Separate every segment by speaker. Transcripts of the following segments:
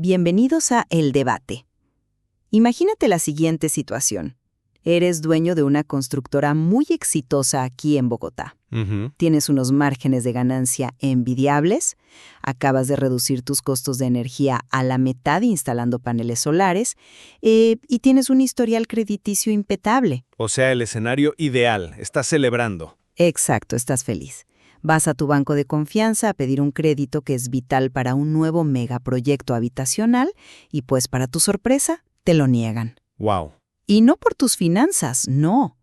Speaker 1: Bienvenidos a El Debate. Imagínate la siguiente situación. Eres dueño de una constructora muy exitosa aquí en Bogotá.
Speaker 2: Ujú.
Speaker 1: Tienes unos márgenes de ganancia envidiables, acabas de reducir tus costos de energía a la mitad instalando paneles solares y tienes un historial crediticio impecable.
Speaker 2: O sea, el escenario ideal. Estás celebrando.
Speaker 1: Exacto, estás feliz. Vas a tu banco de confianza a pedir un crédito que es vital para un nuevo megaproyecto habitacional y pues para tu sorpresa, te lo niegan.
Speaker 2: Wow.
Speaker 1: Y no por tus finanzas, no.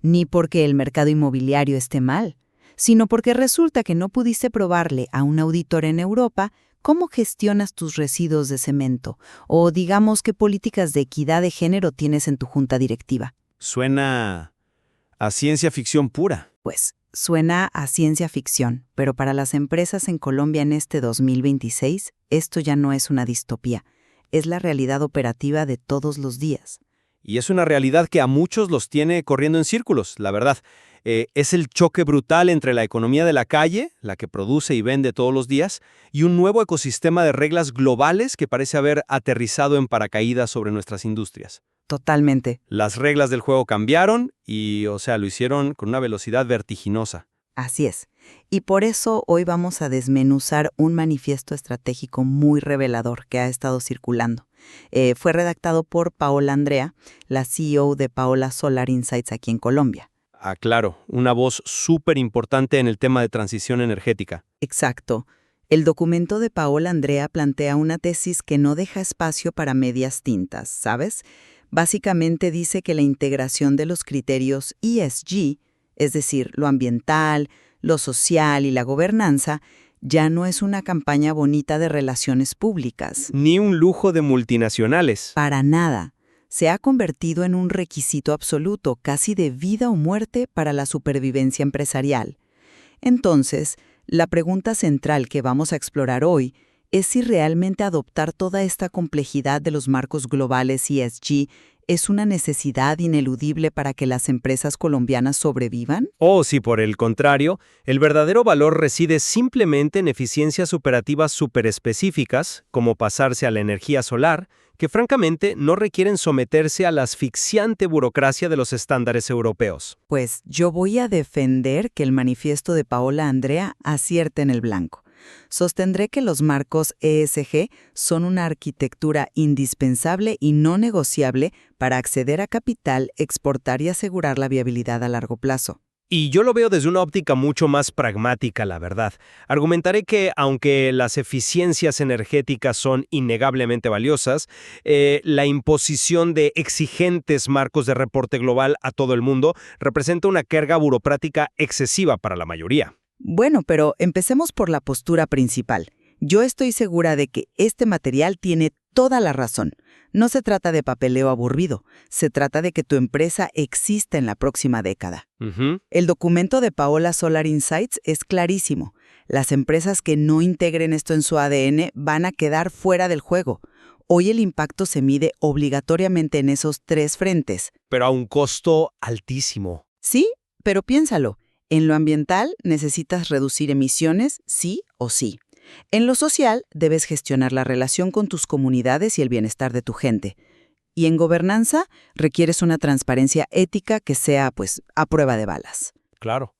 Speaker 1: Ni porque el mercado inmobiliario esté mal, sino porque resulta que no pudiste probarle a un auditor en Europa cómo gestionas tus residuos de cemento o digamos qué políticas de equidad de género tienes en tu junta directiva.
Speaker 2: Suena a ciencia ficción pura.
Speaker 1: Pues suena a ciencia ficción, pero para las empresas en Colombia en este 2026, esto ya no es una distopía, es la realidad operativa de todos los días.
Speaker 2: Y es una realidad que a muchos los tiene corriendo en círculos, la verdad. Es el choque brutal entre la economía de la calle, la que produce y vende todos los días, y un nuevo ecosistema de reglas globales que parece haber aterrizado en paracaídas sobre nuestras industrias.
Speaker 1: Totalmente.
Speaker 2: Las reglas del juego cambiaron y, o sea, lo hicieron con una velocidad vertiginosa.
Speaker 1: Así es. Y por eso hoy vamos a desmenuzar un manifiesto estratégico muy revelador que ha estado circulando. Fue redactado por Paola Andrea, la CEO de Paola Solar Insights aquí en Colombia.
Speaker 2: Ah, claro, una voz súper importante en el tema de transición energética.
Speaker 1: Exacto. El documento de Paola Andrea plantea una tesis que no deja espacio para medias tintas, ¿sabes? Básicamente dice que la integración de los criterios ESG, es decir, lo ambiental, lo social y la gobernanza, ya no es una campaña bonita de relaciones públicas.
Speaker 2: Ni un lujo de multinacionales.
Speaker 1: Para nada. Se ha convertido en un requisito absoluto, casi de vida o muerte para la supervivencia empresarial. Entonces, la pregunta central que vamos a explorar hoy es si realmente adoptar toda esta complejidad de los marcos globales ESG es una necesidad ineludible para que las empresas colombianas sobrevivan.
Speaker 2: O si por el contrario, el verdadero valor reside simplemente en eficiencias operativas superespecíficas, como pasarse a la energía solar, que francamente no requieren someterse a la asfixiante burocracia de los estándares europeos.
Speaker 1: Pues yo voy a defender que el manifiesto de Paola Andrea acierte en el blanco. Sostendré que los marcos ESG son una arquitectura indispensable y no negociable para acceder a capital, exportar y asegurar la viabilidad a largo plazo.
Speaker 2: Y yo lo veo desde una óptica mucho más pragmática, la verdad. Argumentaré que, aunque las eficiencias energéticas son innegablemente valiosas, la imposición de exigentes marcos de reporte global a todo el mundo representa una carga burocrática excesiva para la mayoría.
Speaker 1: Bueno, pero empecemos por la postura principal. Yo estoy segura de que este material tiene toda la razón. No se trata de papeleo aburrido, se trata de que tu empresa exista en la próxima década.
Speaker 2: Ujú.
Speaker 1: El documento de Paola Solar Insights es clarísimo. Las empresas que no integren esto en su ADN van a quedar fuera del juego. Hoy el impacto se mide obligatoriamente en esos 3 frentes.
Speaker 2: Pero a un costo altísimo.
Speaker 1: Sí, pero piénsalo. En lo ambiental necesitas reducir emisiones, sí o sí. En lo social debes gestionar la relación con tus comunidades y el bienestar de tu gente. Y en gobernanza requieres una transparencia ética que sea, pues, a prueba de balas.
Speaker 2: Claro.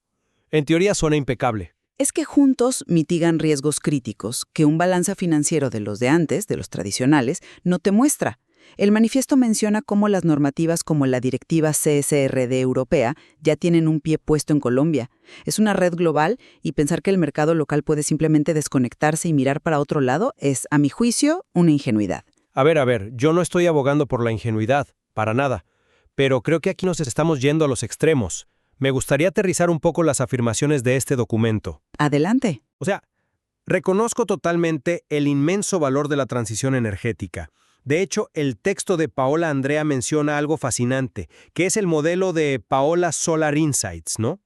Speaker 2: En teoría suena impecable.
Speaker 1: Es que juntos mitigan riesgos críticos que un balance financiero de los de antes, de los tradicionales, no te muestra. El manifiesto menciona cómo las normativas como la directiva CSRD europea ya tienen un pie puesto en Colombia. Es una red global y pensar que el mercado local puede simplemente desconectarse y mirar para otro lado es, a mi juicio, una ingenuidad.
Speaker 2: A ver, yo no estoy abogando por la ingenuidad, para nada. Pero creo que aquí nos estamos yendo a los extremos. Me gustaría aterrizar un poco las afirmaciones de este documento.
Speaker 1: Adelante.
Speaker 2: O sea, reconozco totalmente el inmenso valor de la transición energética. De hecho, el texto de Paola Andrea menciona algo fascinante, que es el modelo de Paola Solar Insights, ¿no?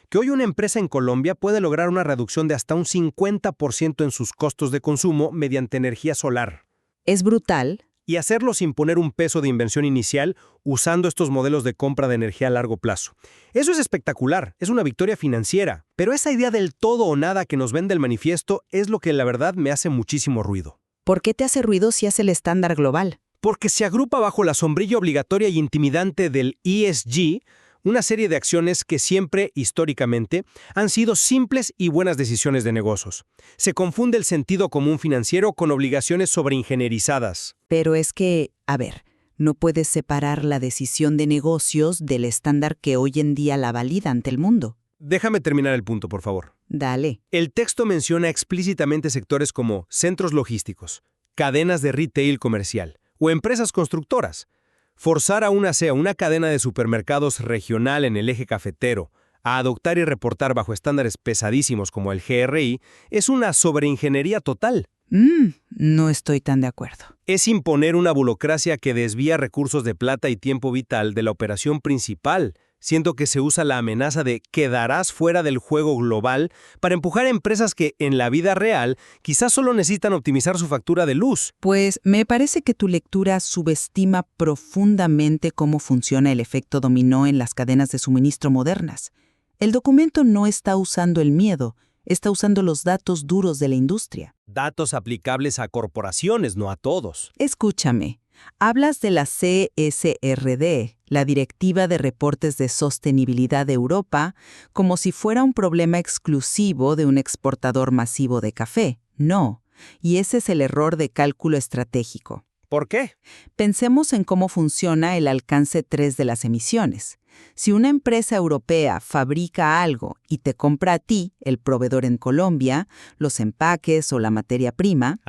Speaker 2: Que hoy una empresa en Colombia puede lograr una reducción de hasta un 50% en sus costos de consumo mediante energía solar.
Speaker 1: Es brutal.
Speaker 2: Y hacerlo sin poner un peso de inversión inicial usando estos modelos de compra de energía a largo plazo. Eso es espectacular, es una victoria financiera, pero esa idea del todo o nada que nos vende el manifiesto es lo que la verdad me hace muchísimo ruido.
Speaker 1: ¿Por qué te hace ruido si es el estándar global?
Speaker 2: Porque se agrupa bajo la sombrilla obligatoria y intimidante del ESG, una serie de acciones que siempre, históricamente, han sido simples y buenas decisiones de negocios. Se confunde el sentido común financiero con obligaciones sobreingenierizadas.
Speaker 1: Pero es que, a ver, no puedes separar la decisión de negocios del estándar que hoy en día la valida ante el mundo.
Speaker 2: Déjame terminar el punto, por favor.
Speaker 1: Dale.
Speaker 2: El texto menciona explícitamente sectores como centros logísticos, cadenas de retail comercial o empresas constructoras. Forzar a una cadena de supermercados regional en el eje cafetero a adoptar y reportar bajo estándares pesadísimos como el GRI es una sobreingeniería total.
Speaker 1: No estoy tan de acuerdo.
Speaker 2: Es imponer una burocracia que desvía recursos de plata y tiempo vital de la operación principal, siendo que se usa la amenaza de quedarás fuera del juego global para empujar a empresas que, en la vida real, quizás solo necesitan optimizar su factura de luz.
Speaker 1: Pues me parece que tu lectura subestima profundamente cómo funciona el efecto dominó en las cadenas de suministro modernas. El documento no está usando el miedo, está usando los datos duros de la industria.
Speaker 2: Datos aplicables a corporaciones, no a todos.
Speaker 1: Escúchame, hablas de la CSRD, la Directiva de Reportes de Sostenibilidad de Europa, como si fuera un problema exclusivo de un exportador masivo de café. No, y ese es el error de cálculo estratégico.
Speaker 2: ¿Por qué?
Speaker 1: Pensemos en cómo funciona el alcance 3 de las emisiones. Si una empresa europea fabrica algo y te compra a ti, el proveedor en Colombia, los empaques o la materia prima,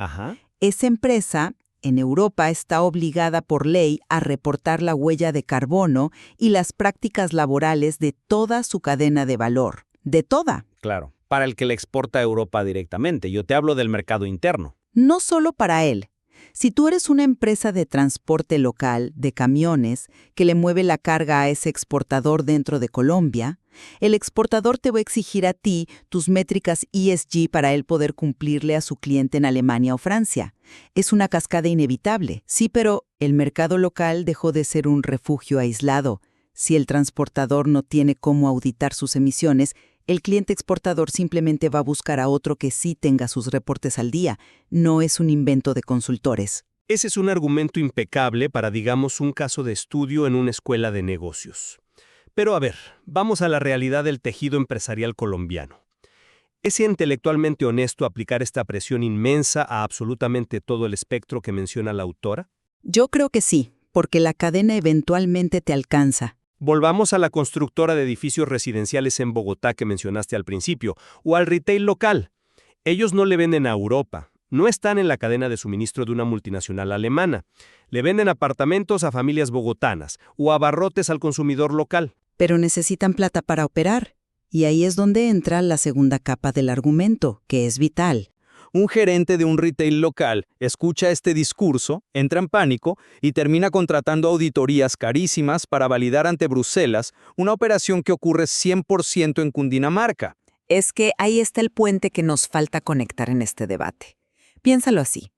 Speaker 1: esa empresa en Europa está obligada por ley a reportar la huella de carbono y las prácticas laborales de toda su cadena de valor. De toda.
Speaker 2: Claro, para el que le exporta a Europa directamente. Yo te hablo del mercado interno.
Speaker 1: No solo para él. Si tú eres una empresa de transporte local, de camiones, que le mueve la carga a ese exportador dentro de Colombia, el exportador te va a exigir a ti tus métricas ESG para él poder cumplirle a su cliente en Alemania o Francia. Es una cascada inevitable, sí, pero el mercado local dejó de ser un refugio aislado. Si el transportador no tiene cómo auditar sus emisiones, el cliente exportador simplemente va a buscar a otro que sí tenga sus reportes al día. No es un invento de consultores.
Speaker 2: Ese es un argumento impecable para, digamos, un caso de estudio en una escuela de negocios. Pero a ver, vamos a la realidad del tejido empresarial colombiano. ¿Es intelectualmente honesto aplicar esta presión inmensa a absolutamente todo el espectro que menciona la autora?
Speaker 1: Yo creo que sí, porque la cadena eventualmente te alcanza.
Speaker 2: Volvamos a la constructora de edificios residenciales en Bogotá que mencionaste al principio, o al retail local. Ellos no le venden a Europa, no están en la cadena de suministro de una multinacional alemana. Le venden apartamentos a familias bogotanas o abarrotes al consumidor local.
Speaker 1: Pero necesitan plata para operar. Y ahí es donde entra la segunda capa del argumento, que es vital.
Speaker 3: Un gerente de un retail local escucha este discurso, entra en pánico y termina contratando auditorías carísimas para validar ante Bruselas una operación que ocurre 100% en Cundinamarca.
Speaker 1: Es que ahí está el puente que nos falta conectar en este debate. Piénsalo así.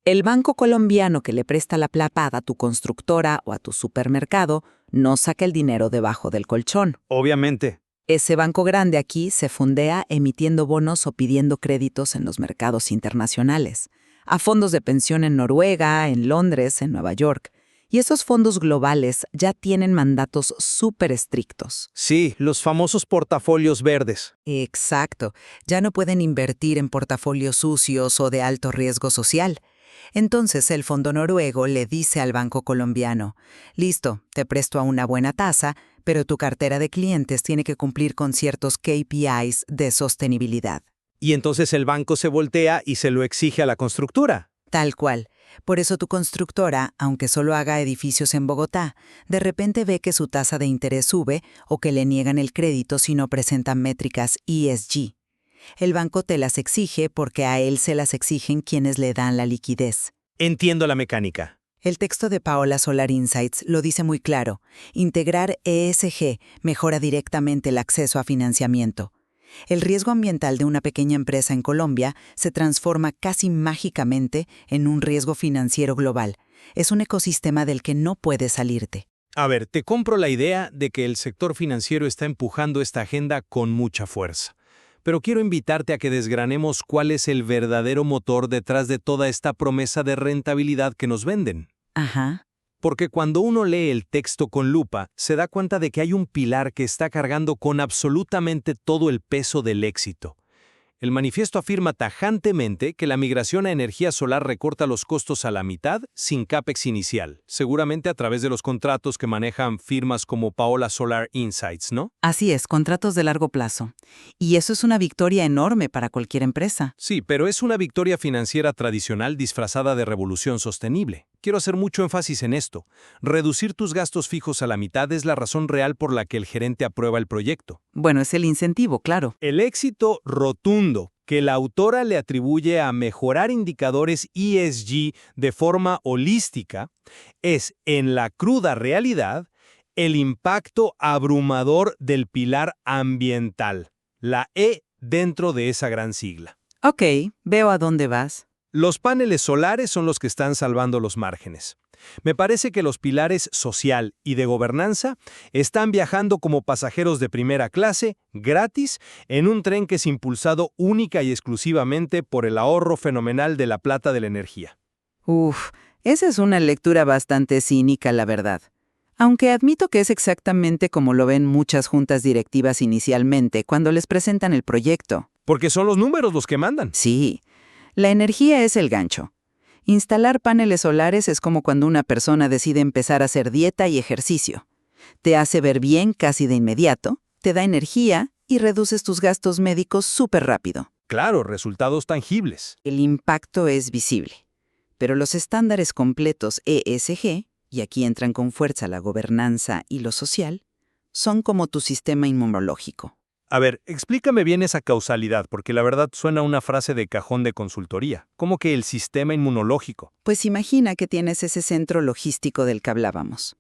Speaker 1: El banco colombiano que le presta la plata a tu constructora o a tu supermercado no saca el dinero debajo del colchón.
Speaker 3: Obviamente.
Speaker 1: Ese banco grande aquí se fondea emitiendo bonos o pidiendo créditos en los mercados internacionales, a fondos de pensión en Noruega, en Londres, en Nueva York. Y esos fondos globales ya tienen mandatos súper estrictos.
Speaker 3: Sí, los famosos portafolios verdes.
Speaker 1: Exacto. Ya no pueden invertir en portafolios sucios o de alto riesgo social. Entonces el fondo noruego le dice al banco colombiano, listo, te presto a una buena tasa, pero tu cartera de clientes tiene que cumplir con ciertos KPIs de sostenibilidad.
Speaker 3: Y entonces el banco se voltea y se lo exige a la constructora.
Speaker 1: Tal cual. Por eso tu constructora, aunque solo haga edificios en Bogotá, de repente ve que su tasa de interés sube o que le niegan el crédito si no presentan métricas ESG. El banco te las exige porque a él se las exigen quienes le dan la liquidez.
Speaker 3: Entiendo la mecánica.
Speaker 1: El texto de Paola Solar Insights lo dice muy claro. Integrar ESG mejora directamente el acceso a financiamiento. El riesgo ambiental de una pequeña empresa en Colombia se transforma casi mágicamente en un riesgo financiero global. Es un ecosistema del que no puedes salirte.
Speaker 3: A ver, te compro la idea de que el sector financiero está empujando esta agenda con mucha fuerza.
Speaker 2: Pero quiero invitarte a que desgranemos cuál es el verdadero motor detrás de toda esta promesa de rentabilidad que nos venden.
Speaker 1: Ajá.
Speaker 2: Porque cuando uno lee el texto con lupa, se da cuenta de que hay un pilar que está cargando con absolutamente todo el peso del éxito. El manifiesto afirma tajantemente que la migración a energía solar recorta los costos a la mitad sin CAPEX inicial, seguramente a través de los contratos que manejan firmas como Paola Solar Insights, ¿no?
Speaker 1: Así es, contratos de largo plazo. Y eso es una victoria enorme para cualquier empresa.
Speaker 2: Sí, pero es una victoria financiera tradicional disfrazada de revolución sostenible. Quiero hacer mucho énfasis en esto. Reducir tus gastos fijos a la mitad es la razón real por la que el gerente aprueba el proyecto.
Speaker 1: Bueno, es el incentivo, claro.
Speaker 2: El éxito rotundo que la autora le atribuye a mejorar indicadores ESG de forma holística es, en la cruda realidad, el impacto abrumador del pilar ambiental, la E dentro de esa gran sigla.
Speaker 1: Ok, veo a dónde vas.
Speaker 2: Los paneles solares son los que están salvando los márgenes. Me parece que los pilares social y de gobernanza están viajando como pasajeros de primera clase, gratis, en un tren que es impulsado única y exclusivamente por el ahorro fenomenal de la plata de la energía.
Speaker 1: Uf, esa es una lectura bastante cínica, la verdad. Aunque admito que es exactamente como lo ven muchas juntas directivas inicialmente cuando les presentan el proyecto.
Speaker 2: Porque son los números los que mandan.
Speaker 1: Sí, la energía es el gancho. Instalar paneles solares es como cuando una persona decide empezar a hacer dieta y ejercicio. Te hace ver bien casi de inmediato, te da energía y reduces tus gastos médicos súper rápido.
Speaker 2: Claro, resultados tangibles.
Speaker 1: El impacto es visible. Pero los estándares completos ESG, y aquí entran con fuerza la gobernanza y lo social, son como tu sistema inmunológico.
Speaker 2: A ver, explícame bien esa causalidad, porque la verdad suena a una frase de cajón de consultoría. ¿Cómo que el sistema inmunológico?
Speaker 1: Pues imagina que tienes ese centro logístico del que hablábamos.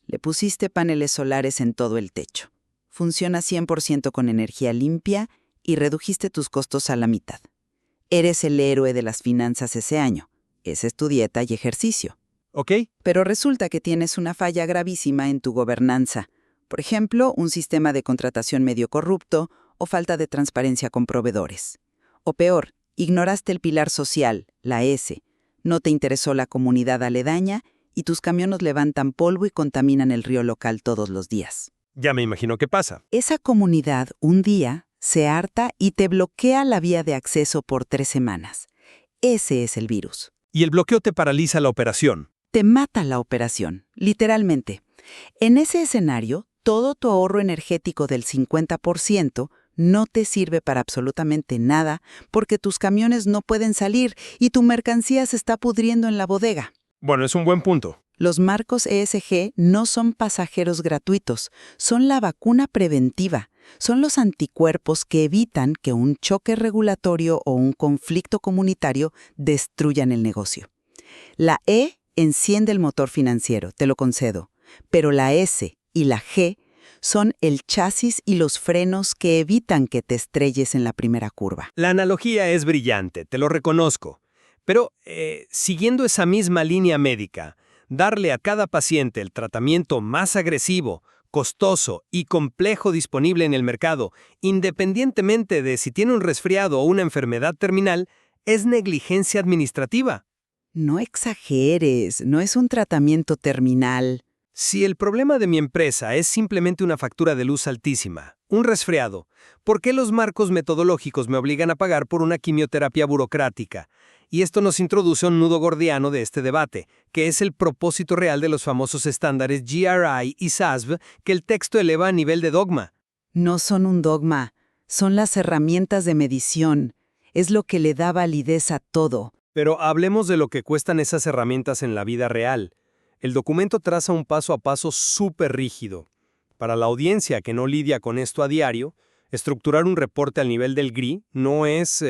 Speaker 1: Le pusiste paneles solares en todo el techo. Funciona 100% con energía limpia y redujiste tus costos a la mitad. Eres el héroe de las finanzas ese año. Esa es tu dieta y ejercicio.
Speaker 2: ¿Ok?
Speaker 1: Pero resulta que tienes una falla gravísima en tu gobernanza. Por ejemplo, un sistema de contratación medio corrupto o falta de transparencia con proveedores. O peor, ignoraste el pilar social, la S. No te interesó la comunidad aledaña y tus camiones levantan polvo y contaminan el río local todos los días.
Speaker 2: Ya me imagino qué pasa.
Speaker 1: Esa comunidad, un día, se harta y te bloquea la vía de acceso por 3 semanas. Ese es el virus.
Speaker 2: Y el bloqueo te paraliza la operación.
Speaker 1: Te mata la operación, literalmente. En ese escenario, todo tu ahorro energético del 50% no te sirve para absolutamente nada porque tus camiones no pueden salir y tu mercancía se está pudriendo en la bodega.
Speaker 2: Bueno, es un buen punto.
Speaker 1: Los marcos ESG no son pasajeros gratuitos, son la vacuna preventiva, son los anticuerpos que evitan que un choque regulatorio o un conflicto comunitario destruyan el negocio. La E enciende el motor financiero, te lo concedo, pero la S y la G son el chasis y los frenos que evitan que te estrelles en la primera curva.
Speaker 2: La analogía es brillante, te lo reconozco. Pero, siguiendo esa misma línea médica, darle a cada paciente el tratamiento más agresivo, costoso y complejo disponible en el mercado, independientemente de si tiene un resfriado o una enfermedad terminal, es negligencia administrativa.
Speaker 1: No exageres, no es un tratamiento terminal.
Speaker 2: Si el problema de mi empresa es simplemente una factura de luz altísima, un resfriado, ¿por qué los marcos metodológicos me obligan a pagar por una quimioterapia burocrática? Y esto nos introduce a un nudo gordiano de este debate, que es el propósito real de los famosos estándares GRI y SASB que el texto eleva a nivel de dogma.
Speaker 1: No son un dogma, son las herramientas de medición. Es lo que le da validez a todo.
Speaker 2: Pero hablemos de lo que cuestan esas herramientas en la vida real. El documento traza un paso a paso súper rígido. Para la audiencia que no lidia con esto a diario, estructurar un reporte al nivel del GRI no es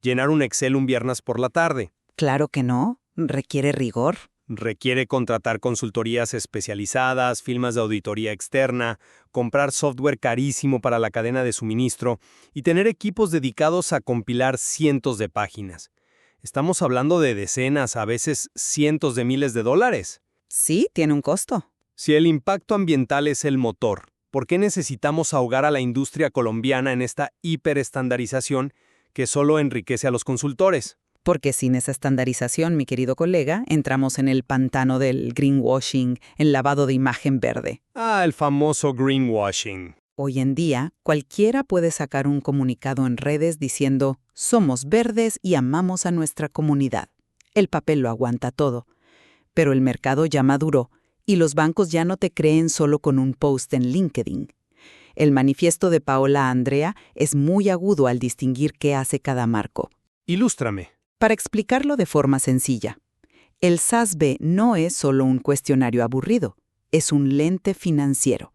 Speaker 2: llenar un Excel un viernes por la tarde.
Speaker 1: Claro que no, requiere rigor.
Speaker 2: Requiere contratar consultorías especializadas, firmas de auditoría externa, comprar software carísimo para la cadena de suministro y tener equipos dedicados a compilar cientos de páginas. Estamos hablando de decenas, a veces cientos de miles de dólares.
Speaker 1: Sí, tiene un costo.
Speaker 2: Si el impacto ambiental es el motor ¿Por qué necesitamos ahogar a la industria colombiana en esta hiperestandarización que solo enriquece a los consultores?
Speaker 1: Porque sin esa estandarización, mi querido colega, entramos en el pantano del greenwashing, el lavado de imagen verde.
Speaker 2: Ah, el famoso greenwashing.
Speaker 1: Hoy en día, cualquiera puede sacar un comunicado en redes diciendo «Somos verdes y amamos a nuestra comunidad». El papel lo aguanta todo. Pero el mercado ya maduró y los bancos ya no te creen solo con un post en LinkedIn. El manifiesto de Paola Andrea es muy agudo al distinguir qué hace cada marco.
Speaker 2: Ilústrame.
Speaker 1: Para explicarlo de forma sencilla, el SASB no es solo un cuestionario aburrido, es un lente financiero.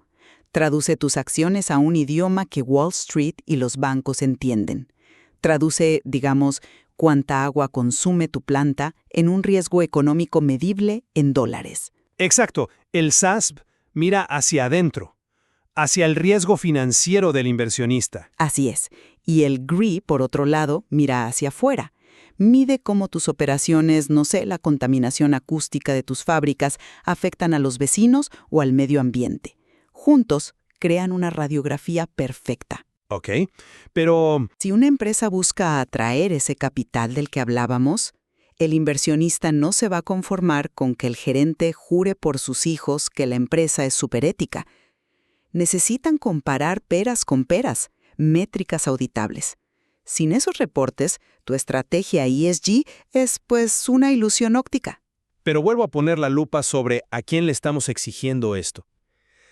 Speaker 1: Traduce tus acciones a un idioma que Wall Street y los bancos entienden. Traduce, digamos, cuánta agua consume tu planta en un riesgo económico medible en dólares.
Speaker 2: Exacto. El SASB mira hacia adentro, hacia el riesgo financiero del inversionista.
Speaker 1: Así es. Y el GRI, por otro lado, mira hacia afuera. Mide cómo tus operaciones, no sé, la contaminación acústica de tus fábricas, afectan a los vecinos o al medio ambiente. Juntos, crean una radiografía perfecta.
Speaker 2: Ok, pero
Speaker 1: Si una empresa busca atraer ese capital del que hablábamos, el inversionista no se va a conformar con que el gerente jure por sus hijos que la empresa es superética. Necesitan comparar peras con peras, métricas auditables. Sin esos reportes, tu estrategia ESG es, pues, una ilusión óptica.
Speaker 2: Pero vuelvo a poner la lupa sobre a quién le estamos exigiendo esto.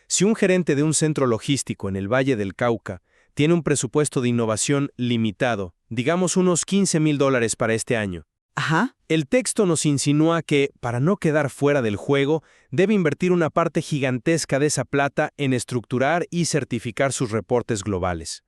Speaker 2: Si un gerente de un centro logístico en el Valle del Cauca tiene un presupuesto de innovación limitado, digamos unos $15,000 para este año,
Speaker 1: Ajá.
Speaker 2: el texto nos insinúa que, para no quedar fuera del juego, debe invertir una parte gigantesca de esa plata en estructurar y certificar sus reportes globales.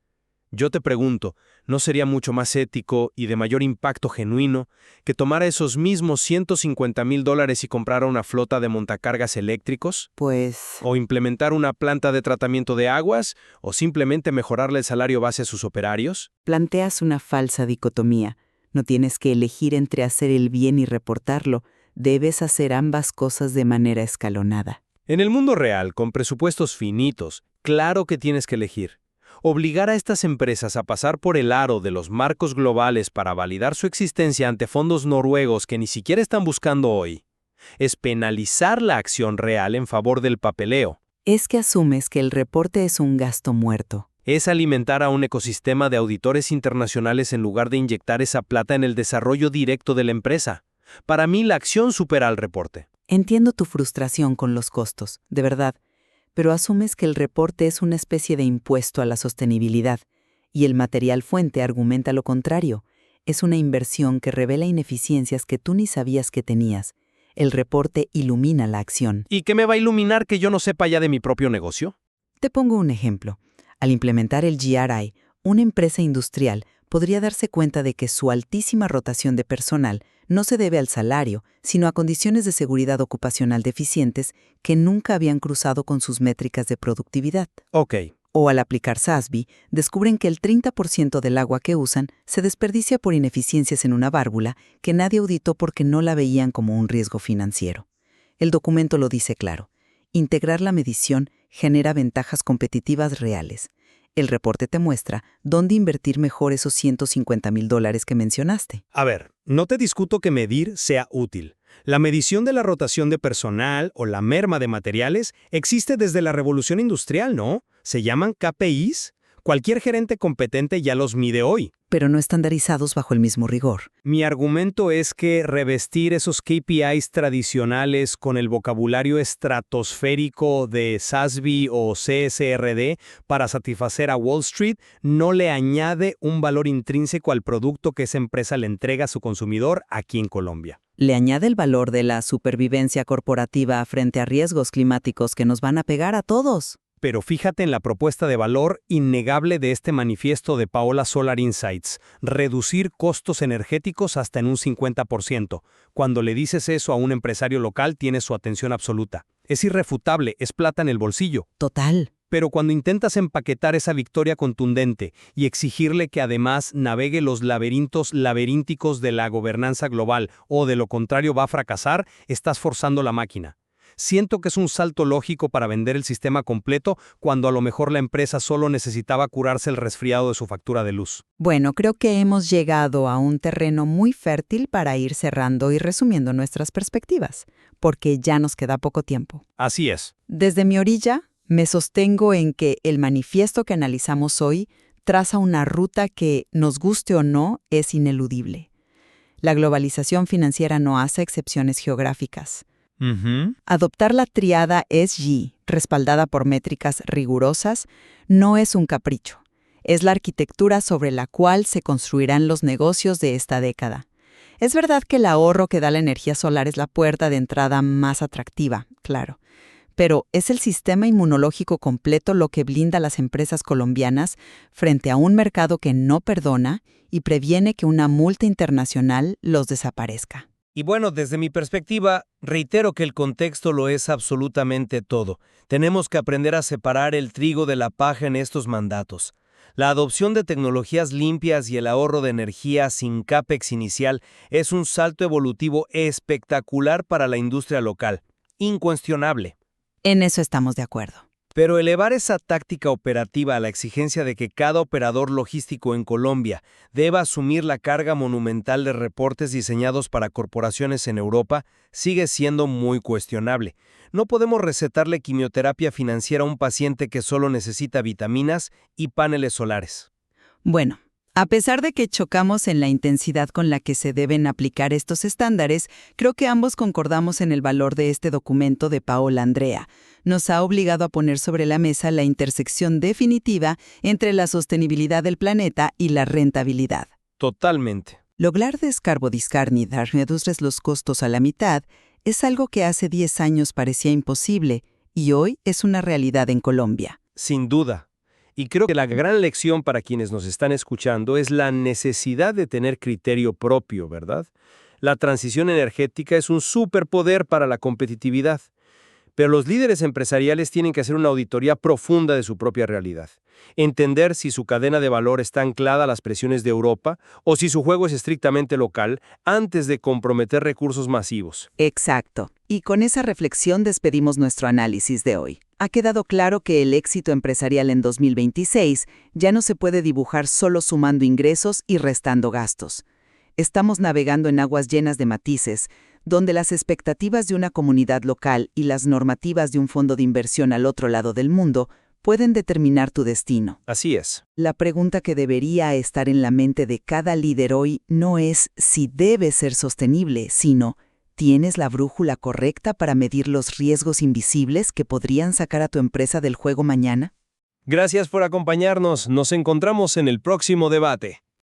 Speaker 2: Yo te pregunto, ¿no sería mucho más ético y de mayor impacto genuino que tomara esos mismos $150,000 y comprara una flota de montacargas eléctricos?
Speaker 1: Pues,
Speaker 2: ¿O implementar una planta de tratamiento de aguas? ¿O simplemente mejorarle el salario base a sus operarios?
Speaker 1: planteas una falsa dicotomía. No tienes que elegir entre hacer el bien y reportarlo. Debes hacer ambas cosas de manera escalonada.
Speaker 2: En el mundo real, con presupuestos finitos, claro que tienes que elegir. Obligar a estas empresas a pasar por el aro de los marcos globales para validar su existencia ante fondos noruegos que ni siquiera están buscando hoy, es penalizar la acción real en favor del papeleo.
Speaker 1: Es que asumes que el reporte es un gasto muerto.
Speaker 2: Es alimentar a un ecosistema de auditores internacionales en lugar de inyectar esa plata en el desarrollo directo de la empresa. Para mí, la acción supera al reporte.
Speaker 1: Entiendo tu frustración con los costos, de verdad, pero asumes que el reporte es una especie de impuesto a la sostenibilidad, y el material fuente argumenta lo contrario. Es una inversión que revela ineficiencias que tú ni sabías que tenías. El reporte ilumina la acción.
Speaker 2: ¿Y qué me va a iluminar que yo no sepa ya de mi propio negocio?
Speaker 1: Te pongo un ejemplo. Al implementar el GRI, una empresa industrial podría darse cuenta de que su altísima rotación de personal no se debe al salario, sino a condiciones de seguridad ocupacional deficientes que nunca habían cruzado con sus métricas de productividad.
Speaker 2: Ok.
Speaker 1: O al aplicar SASB, descubren que el 30% del agua que usan se desperdicia por ineficiencias en una válvula que nadie auditó porque no la veían como un riesgo financiero. El documento lo dice claro. Integrar la medición genera ventajas competitivas reales. El reporte te muestra dónde invertir mejor esos $150,000 que mencionaste.
Speaker 2: A ver, no te discuto que medir sea útil. La medición de la rotación de personal o la merma de materiales existe desde la revolución industrial, ¿no? Se llaman KPIs. Cualquier gerente competente ya los mide hoy.
Speaker 1: Pero no estandarizados bajo el mismo rigor.
Speaker 2: Mi argumento es que revestir esos KPIs tradicionales con el vocabulario estratosférico de SASB o CSRD para satisfacer a Wall Street no le añade un valor intrínseco al producto que esa empresa le entrega a su consumidor aquí en Colombia.
Speaker 1: Le añade el valor de la supervivencia corporativa frente a riesgos climáticos que nos van a pegar a todos.
Speaker 2: Pero fíjate en la propuesta de valor innegable de este manifiesto de Paola Solar Insights, reducir costos energéticos hasta en un 50%. Cuando le dices eso a un empresario local, tiene su atención absoluta. Es irrefutable, es plata en el bolsillo.
Speaker 1: Total.
Speaker 2: Pero cuando intentas empaquetar esa victoria contundente y exigirle que además navegue los laberintos laberínticos de la gobernanza global o de lo contrario va a fracasar, estás forzando la máquina. Siento que es un salto lógico para vender el sistema completo cuando a lo mejor la empresa solo necesitaba curarse el resfriado de su factura de luz.
Speaker 1: Bueno, creo que hemos llegado a un terreno muy fértil para ir cerrando y resumiendo nuestras perspectivas, porque ya nos queda poco tiempo.
Speaker 2: Así es.
Speaker 1: Desde mi orilla, me sostengo en que el manifiesto que analizamos hoy traza una ruta que, nos guste o no, es ineludible. La globalización financiera no hace excepciones geográficas. Adoptar la triada ESG, respaldada por métricas rigurosas, no es un capricho. Es la arquitectura sobre la cual se construirán los negocios de esta década. Es verdad que el ahorro que da la energía solar es la puerta de entrada más atractiva, claro. Pero ¿es el sistema inmunológico completo lo que blinda a las empresas colombianas frente a un mercado que no perdona y previene que una multa internacional los desaparezca?
Speaker 2: Y bueno, desde mi perspectiva, reitero que el contexto lo es absolutamente todo. Tenemos que aprender a separar el trigo de la paja en estos mandatos. La adopción de tecnologías limpias y el ahorro de energía sin CAPEX inicial es un salto evolutivo espectacular para la industria local. Incuestionable.
Speaker 1: En eso estamos de acuerdo.
Speaker 2: Pero elevar esa táctica operativa a la exigencia de que cada operador logístico en Colombia deba asumir la carga monumental de reportes diseñados para corporaciones en Europa sigue siendo muy cuestionable. No podemos recetarle quimioterapia financiera a un paciente que solo necesita vitaminas y paneles solares.
Speaker 1: Bueno, a pesar de que chocamos en la intensidad con la que se deben aplicar estos estándares, creo que ambos concordamos en el valor de este documento de Paola Andrea. Nos ha obligado a poner sobre la mesa la intersección definitiva entre la sostenibilidad del planeta y la rentabilidad.
Speaker 2: Totalmente.
Speaker 1: Lograr descarbodiscarnidad, reducir los costos a la mitad, es algo que hace 10 años parecía imposible y hoy es una realidad en Colombia.
Speaker 2: Sin duda. Y creo que la gran lección para quienes nos están escuchando es la necesidad de tener criterio propio, ¿verdad? La transición energética es un superpoder para la competitividad. Pero los líderes empresariales tienen que hacer una auditoría profunda de su propia realidad. Entender si su cadena de valor está anclada a las presiones de Europa o si su juego es estrictamente local antes de comprometer recursos masivos.
Speaker 1: Exacto. Y con esa reflexión despedimos nuestro análisis de hoy. Ha quedado claro que el éxito empresarial en 2026 ya no se puede dibujar solo sumando ingresos y restando gastos. Estamos navegando en aguas llenas de matices, donde las expectativas de una comunidad local y las normativas de un fondo de inversión al otro lado del mundo pueden determinar tu destino.
Speaker 2: Así es.
Speaker 1: La pregunta que debería estar en la mente de cada líder hoy no es si debe ser sostenible, sino ¿tienes la brújula correcta para medir los riesgos invisibles que podrían sacar a tu empresa del juego mañana?
Speaker 2: Gracias por acompañarnos. Nos encontramos en el próximo debate.